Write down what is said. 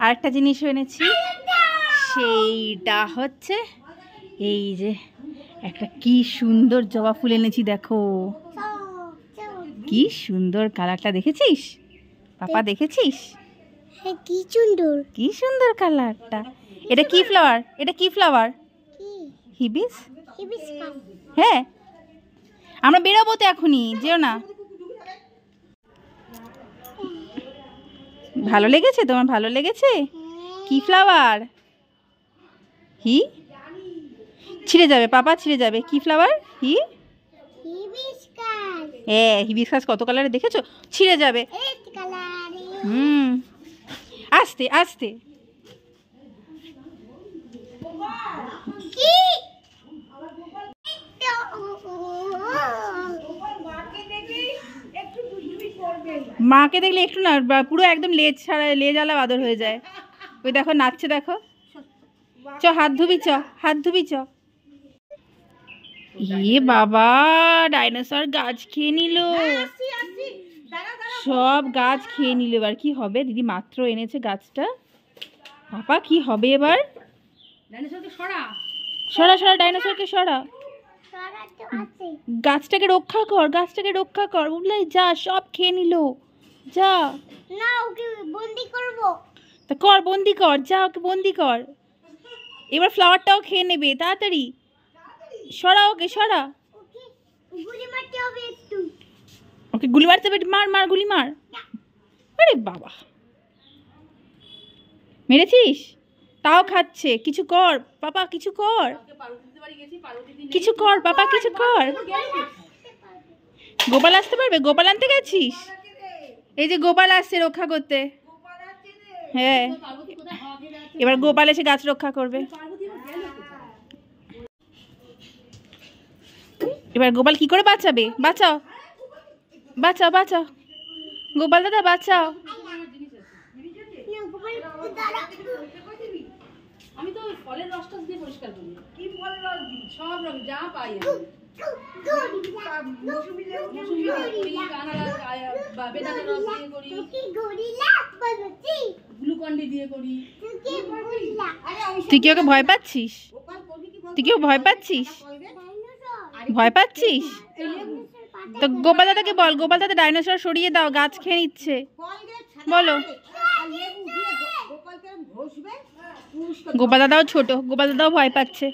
আরেকটা জিনিস এনেছি, সেইটা হচ্ছে এই যে একটা কি সুন্দর জবা ফুল এনেছি। দেখো কি সুন্দর কালারটা, দেখেছিস পাপা? দেখেছিস কি সুন্দর, কি সুন্দর কালারটা। এটা কি ফ্লাওয়ার? এটা কি ফ্লাওয়ার? হিবিস। হ্যাঁ, আমরা বেরোবো তো এখনই, যেও না। ভালো লেগেছে তোমার? ভালো লেগেছে? কি ফ্লাওয়ার? হি ছিঁড়ে যাবে পাপা, ছিঁড়ে যাবে। কি ফ্লাওয়ার? হ্যাঁ, হিবিস্কাস কত কালারে দেখেছো? ছিঁড়ে যাবে। আস্তে আস্তে। মাকে দেখলে একটু না, পুরো একদম লেজ ছাড়া, লেজ আলা বাদর হয়ে যায়। ওই দেখো নাচছে, দেখো। চ হাত ধুবি, চ হাত ধুবি, চ। এ বাবা, ডাইনোসর গাছ খেয়ে নিল, সব গাছ খেয়ে নিল। এবার কি হবে? দিদি মাত্র এনেছে গাছটা। পাপা কি হবে এবার? সরা সরা, ডাইনোসরকে সরা। গাছটাকে রক্ষা কর, গাছটাকে রক্ষা কর। বুঝলাই, যা, সব খেয়ে নিল, যা। না, ওকে বন্দি করব। তা কর, বন্দি কর, যা, ওকে বন্দি কর। এবার ফ্লাওয়ারটাও খেয়ে নেবে, তাড়াতাড়ি সরা, ওকে সরা। গুলি মারতে হবে একটু। ওকে গুলি মারতে হবে? মার মার, গুলি মার। আরে বাবা, মেরেছিস? তাও খাচ্ছে। কিছু কর পাপা, কিছু কর, কিছু কর পাপা, কিছু কর। গোপাল আসতে পারবে? গোপাল আনতে গেছিস? এই যে গোপাল আসছে রক্ষা করতে। হ্যাঁ, এবার গোপাল এসে গাছ রক্ষা করবে। এবার গোপাল কি করে বাঁচাবে? বাঁচাও, বাঁচাও, বাঁচাও গোপাল দাদা, বাঁচাও। আমি তো ফলের রসটা দিয়ে পরিষ্কার করি। কি ফলের রস দিই? সব রকম যা পাই আমি। গ্লুকন্ডি দিয়ে করি। তুই কি ওকে ভয় পাচ্ছিস? তুই কি ভয় পাচ্ছিস? ভয় পাচ্ছিস? তো গোপাল দাদাকে বল, গোপাল দাদা ডাইনোসর সরিয়ে দাও, গাছ খেয়ে নিচ্ছে, বলো। গোপাল দাদাও ছোট, গোপাল দাদাও ভয় পাচ্ছে।